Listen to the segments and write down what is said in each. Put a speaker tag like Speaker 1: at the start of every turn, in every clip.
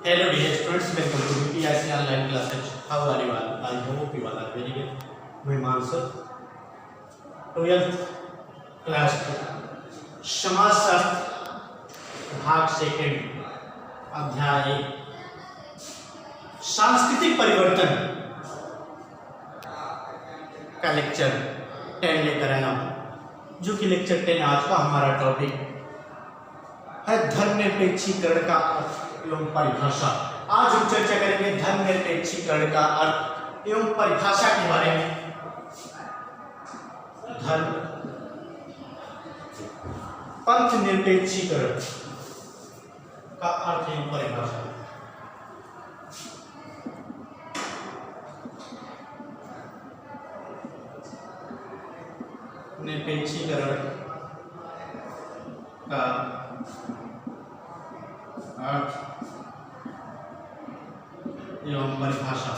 Speaker 1: Hello dear students, welcome to UPSC online classes. How are you all? I hope you all are very good. मैं Mansar 12th class समाजशास्त्र भाग second अध्याय सांस्कृतिक परिवर्तन का lecture 10 लेकर आया हूँ, जो कि लेक्चर 10 आज का हमारा टॉपिक है धर्मनिरपेक्षीकरण का अर्थ एवं परिभाषा। आज हम चर्चा करेंगे धर्मनिरपेक्षीकरण का अर्थ एवं परिभाषा के बारे में। धर्म पंथ निरपेक्षीकरण का अर्थ एवं परिभाषा। निरपेक्षीकरण का अर्थ एवं परिभाषा।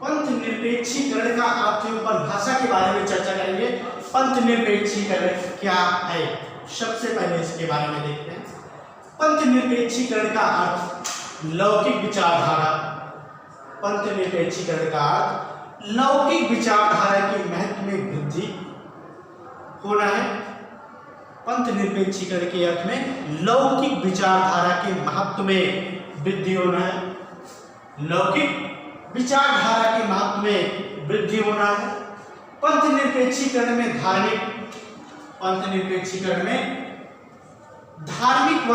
Speaker 1: पंथ निरपेक्षीकरण का अर्थ एवं परिभाषा के बारे में चर्चा करेंगे। पंथ निरपेक्षीकरण क्या है, सबसे पहले इसके बारे में देखते हैं। पंथ निरपेक्षीकरण का अर्थ लौकिक विचारधारा। पंथ निरपेक्षीकरण का अर्थ लौकिक विचारधारा के महत्व में वृद्धि होना है। पंथ निरपेक्षीकरण के अर्थ में लौकिक विचारधारा के महत्व में वृद्धि होना है। लौकिक विचारधारा के महत्व में वृद्धि होना है। पंथ निरपेक्षीकरण में धार्मिक व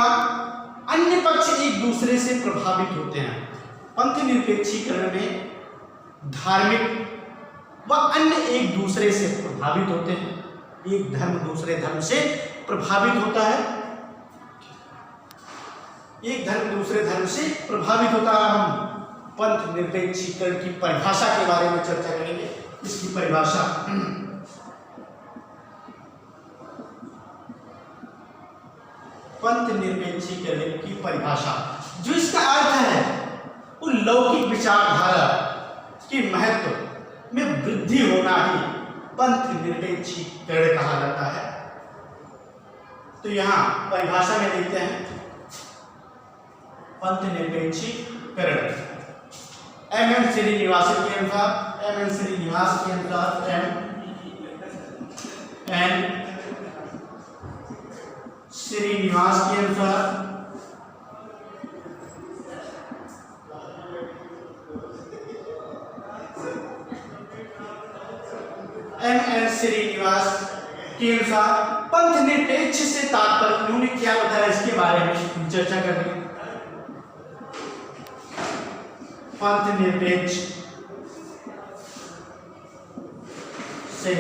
Speaker 1: अन्य पक्ष एक दूसरे से प्रभावित होते हैं। पंथ निरपेक्षीकरण में धार्मिक व अन्य एक दूसरे से प्रभावित होते हैं। एक धर्म दूसरे धर्म से प्रभावित होता है। एक धर्म दूसरे धर्म से प्रभावित होता है। हम पंथ निरपेक्षीकरण की परिभाषा के बारे में चर्चा करेंगे। इसकी परिभाषा पंथ निरपेक्षीकरण की परिभाषा, जो इसका अर्थ है वो लौकिक विचारधारा के महत्व में वृद्धि होना ही पंथ निरपेक्षीकरण कहा जाता है। तो यहाँ परिभाषा में देखते हैं पंथ निरपेक्षीकरण। एम श्रीनिवास के अनुसार पंथ निरपेक्ष से तात्पर्य उन्होंने क्या बताया, इसके बारे में चर्चा करेंगे। पंथ निरपेक्ष से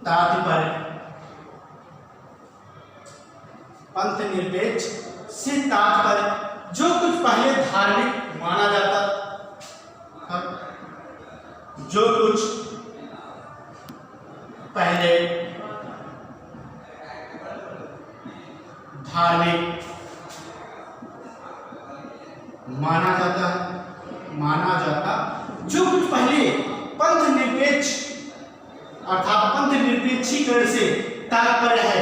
Speaker 1: तात्पर्य, पंथ निरपेक्ष से तात्पर्य जो कुछ पहले धार्मिक माना जाता, जो कुछ पहले धार्मिक माना जाता, जो कुछ पहले पंथ निरपेक्ष अर्थात पंथ निरपेक्षीकरण से तात्पर्य है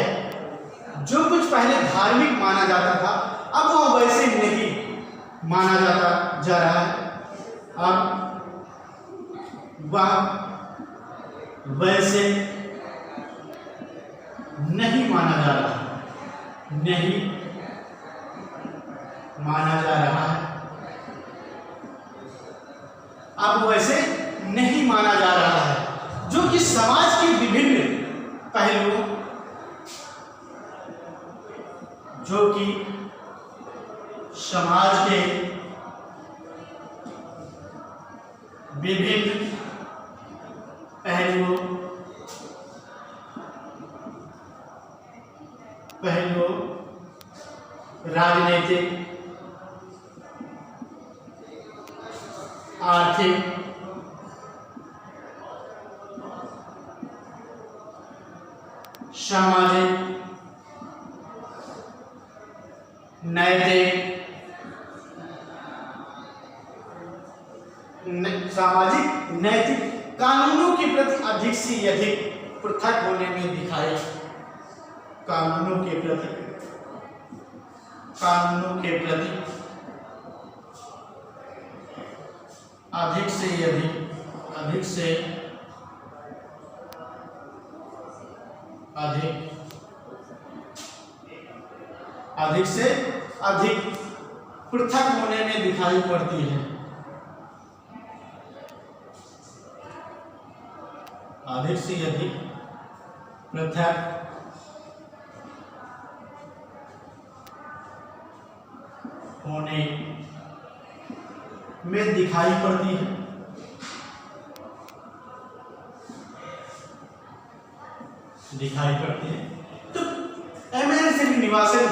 Speaker 1: जो कुछ पहले धार्मिक माना जाता था, अब वह वैसे नहीं माना जाता जा रहा है। अब वह वैसे नहीं माना जा रहा है। अब वैसे नहीं माना जा रहा है, जो कि समाज के विभिन्न पहलुओं, राजनीतिक, आर्थिक, सामाजिक, नैतिक, सामाजिक नैतिक कानूनों के प्रति अधिक से अधिक पृथक होने में दिखाई कानूनों के प्रति अधिक से अधिक पृथक होने में दिखाई पड़ती है। अधिक से अधिक पृथक होने में दिखाई पड़ती है। तो एमएन श्रीनिवासन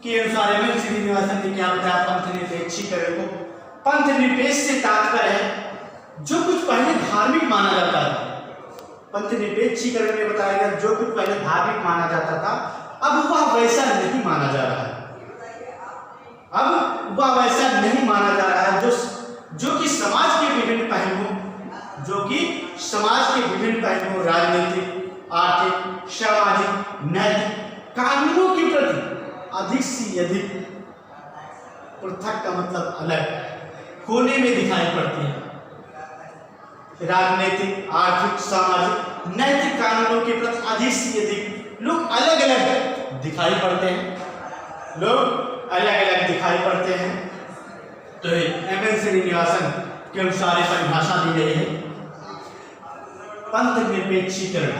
Speaker 1: के अनुसार एमएन श्रीनिवासन ने क्या बताया पंथ निरपेक्षीकरण को? पंथ निरपेक्ष से तात्पर्य है जो कुछ पहले धार्मिक माना जाता था। पंथ निरपेक्षीकरण में बताया गया जो कुछ पहले धार्मिक माना जाता था अब वह वैसा नहीं माना जा रहा है। अब वह वैसा नहीं माना जा रहा है जो कि समाज के विभिन्न पहलुओं राजनीतिक, आर्थिक, सामाजिक, नैतिक कानूनों के प्रति अधिक से अधिक पृथक का मतलब अलग होने में दिखाई पड़ती है। राजनीतिक, आर्थिक, सामाजिक, नैतिक कानूनों के प्रति अधिक से अधिक लोग अलग अलग दिखाई पड़ते हैं। तो एमएन श्रीनिवासन के अनुसार परिभाषा दी गई है पंथ निरपेक्षीकरण,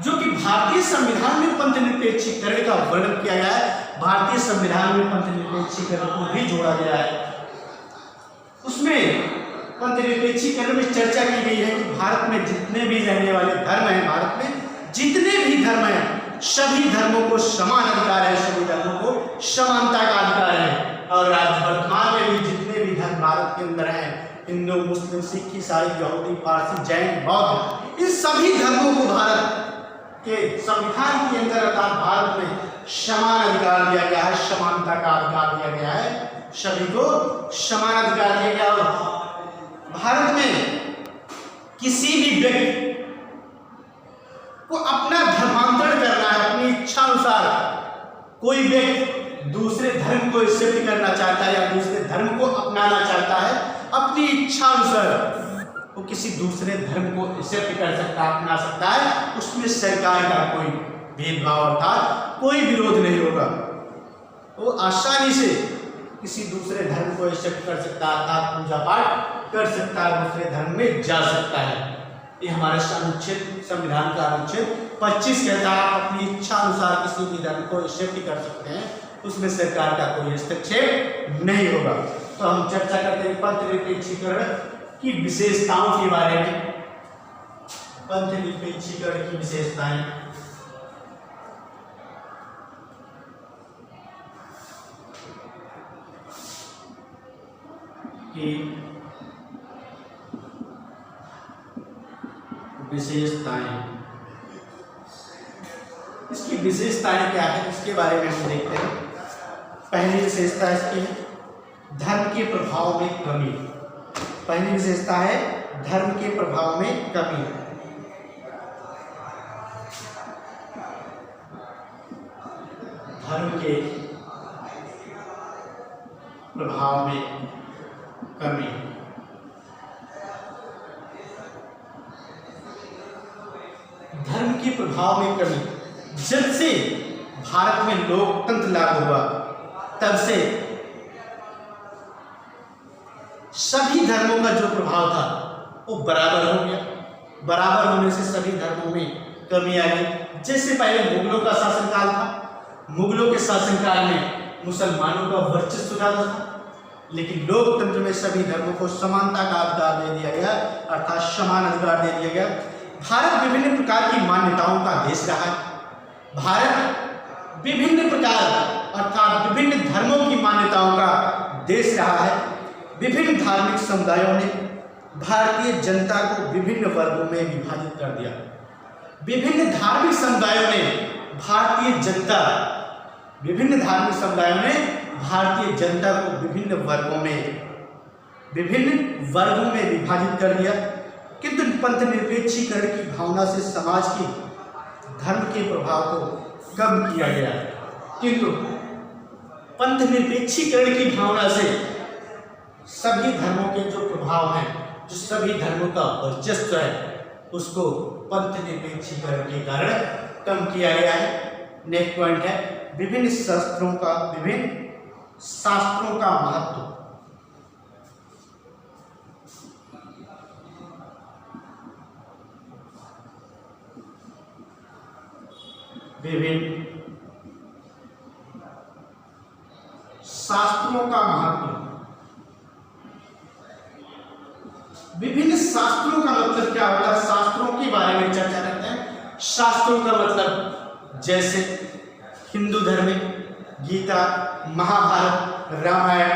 Speaker 1: जो कि भारतीय संविधान में पंथ निरपेक्षीकरण का वर्णन किया गया है। भारतीय संविधान में पंथ निरपेक्षीकरण को भी जोड़ा गया है। उसमें पंथ निरपेक्षीकरण में चर्चा की गई है कि भारत में जितने भी रहने वाले धर्म हैं, भारत में जितने भी धर्म हैं, सभी धर्मों को समान अधिकार है, सभी धर्मों को समानता का अधिकार है। और आज वर्तमान में भी जितने भी धर्म भारत के अंदर हैं, हिंदू, मुस्लिम, सिख, ईसाई, यहूदी, पारसी, जैन, बौद्ध, इन सभी धर्मों को भारत के संविधान के अंदर अर्थात भारत में समान अधिकार दिया गया है, समानता का अधिकार दिया गया है, सभी को समान अधिकार दिया गया। और भारत में किसी भी व्यक्ति को अपना धर्मांतरण करना है, अपनी इच्छा अनुसार कोई व्यक्ति दूसरे धर्म को एक्सेप्ट करना चाहता है या दूसरे धर्म को अपनाना चाहता है, अपनी इच्छा अनुसार वो किसी दूसरे धर्म को एक्सेप्ट कर सकता है, अपना सकता है। उसमें सरकार का कोई भेदभाव अर्थात कोई विरोध नहीं होगा। वो आसानी से किसी दूसरे धर्म को एक्सेप्ट कर सकता है, अर्थात पूजा पाठ कर सकता है, दूसरे धर्म में जा सकता है। ये हमारे संविधान का अनुच्छेद 25 कहता है आप अपनी इच्छा अनुसार किसी भी धर्म को एक्सेप्ट कर सकते हैं, उसमें सरकार का कोई हस्तक्षेप नहीं होगा। तो हम चर्चा करते हैं पंथ निरपेक्षीकरण की विशेषताओं के बारे में। पंथ निरपेक्षीकरण की विशेषताएं इसकी विशेषताएं क्या है इसके बारे में हम देखते हैं। पहली विशेषता इसकी धर्म के प्रभाव में कमी। पहली विशेषता है धर्म के प्रभाव में कमी। धर्म के प्रभाव में कमी। धर्म के प्रभाव में कमी। जब से भारत में लोकतंत्र लागू हुआ तब से सभी धर्मों का जो प्रभाव था वो बराबर हो गया। बराबर होने से सभी धर्मों में कमी आ गई। जैसे पहले मुगलों का शासनकाल था, मुगलों के शासनकाल में मुसलमानों का वर्चस्व ज्यादा था, लेकिन लोकतंत्र में सभी धर्मों को समानता का अधिकार दे दिया गया, अर्थात समान अधिकार दे दिया गया। भारत विभिन्न प्रकार की मान्यताओं का देश रहा है। भारत विभिन्न प्रकार अर्थात विभिन्न धर्मों की मान्यताओं का देश रहा है। विभिन्न धार्मिक समुदायों ने भारतीय जनता को विभिन्न वर्गों में विभाजित कर दिया। विभिन्न धार्मिक समुदायों ने भारतीय जनता को विभिन्न वर्गों में विभाजित कर दिया। किंतु पंथ निरपेक्षीकरण की भावना से समाज के धर्म के प्रभाव को कम किया गया, किंतु पंथ निरपेक्षीकरण की भावना से सभी धर्मों के जो प्रभाव हैं, जो सभी धर्मों का वर्चस्व है, उसको पंथ निरपेक्षीकरण के कारण कम किया गया है। नेक्स्ट पॉइंट है विभिन्न शास्त्रों का महत्व। विभिन्न शास्त्रों का महत्व। विभिन्न शास्त्रों का मतलब क्या होता है, शास्त्रों के बारे में चर्चा करते हैं। शास्त्रों का मतलब जैसे हिंदू धर्म में गीता, महाभारत, रामायण,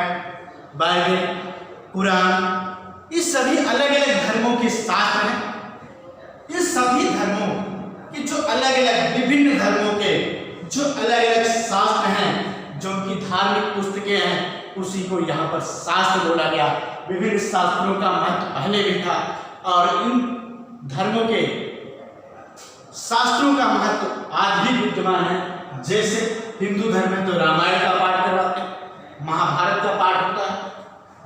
Speaker 1: बाइबल, कुरान, ये सभी अलग अलग धर्मों के शास्त्र हैं। ये सभी धर्मों के जो अलग अलग विभिन्न धर्मों के जो अलग अलग शास्त्र हैं, जो उनकी धार्मिक पुस्तकें हैं, उसी को यहाँ पर शास्त्र बोला गया। विभिन्न शास्त्रों का महत्व पहले भी था और इन धर्मों के शास्त्रों का महत्व आज भी विद्यमान है। जैसे हिंदू धर्म में तो रामायण का पाठ करवाते हैं, महाभारत का पाठ होता है,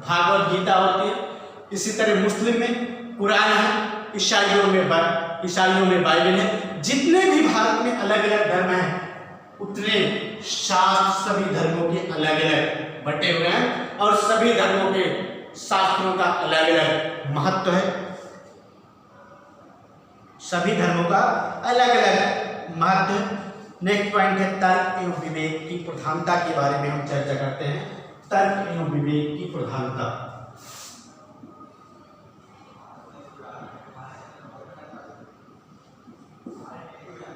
Speaker 1: भागवत गीता होती है। इसी तरह मुस्लिम में कुरान है, ईसाइयों में बाइबल है। जितने भी भारत में अलग अलग धर्म हैं, उतने शास्त्र सभी धर्मों के अलग अलग बटे हुए हैं और सभी धर्मों के शास्त्रों का अलग अलग महत्व है। सभी धर्मों का अलग अलग महत्व। नेक्स्ट पॉइंट है तर्क एवं विवेक की प्रधानता के बारे में हम चर्चा करते हैं। तर्क एवं विवेक की प्रधानता।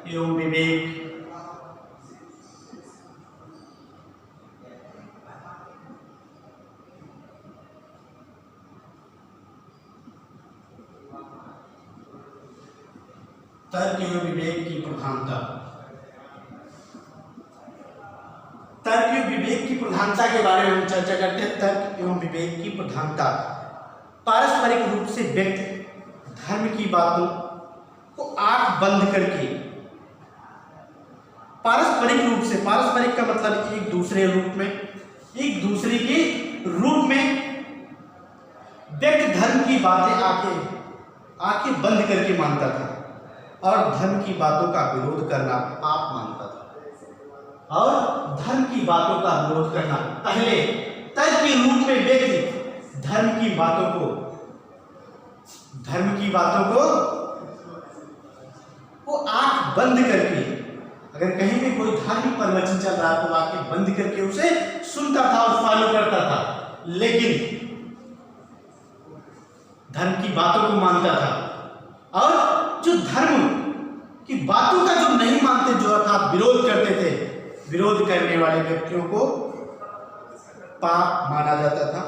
Speaker 1: एवं विवेक तर्क एवं विवेक की प्रधानता। तर्क एवं विवेक की प्रधानता के बारे में हम चर्चा करते हैं। तर्क एवं विवेक की प्रधानता पारस्परिक रूप से व्यक्त धर्म की बातों को आंख बंद करके, पारस्परिक रूप से, पारस्परिक का मतलब एक दूसरे के रूप में व्यक्त धर्म की बातें आंखें बंद करके मानता था और धर्म की बातों का विरोध करना पाप मानता था। और धर्म की बातों का विरोध करना, पहले तर्क के रूप में व्यक्ति धर्म की बातों को वो आंख बंद करके, अगर कहीं भी कोई धार्मिक प्रवचन चल रहा तो आंखें बंद करके उसे सुनता था और फॉलो करता था, लेकिन धर्म की बातों को मानता था। और जो धर्म की बातों का जो नहीं मानते, जो अर्थात विरोध करते थे, विरोध करने वाले व्यक्तियों को पाप माना जाता था।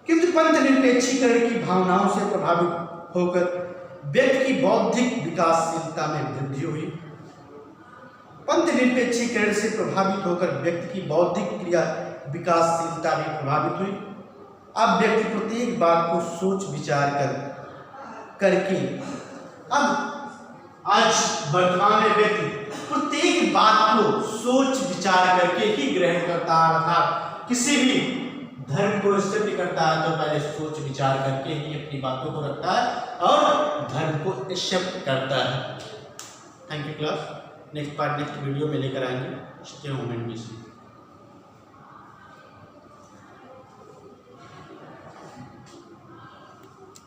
Speaker 1: किंतु पंथ निरपेक्षीकरण की भावनाओं से प्रभावित होकर व्यक्ति की बौद्धिक विकासशीलता में वृद्धि हुई। पंथ निरपेक्षीकरण से प्रभावित होकर व्यक्ति की बौद्धिक क्रिया विकासशीलता भी प्रभावित हुई। अब व्यक्ति प्रत्येक बात को सोच विचार करके, अब आज वर्तमान में व्यक्ति प्रत्येक बात को सोच विचार करके ही ग्रहण करता है, अर्थात किसी भी धर्म को एक्सेप्ट करता है तो पहले सोच विचार करके ही अपनी बातों को रखता है और धर्म को एक्सेप्ट करता है। Thank you class. Next video में लेकर आएंगे।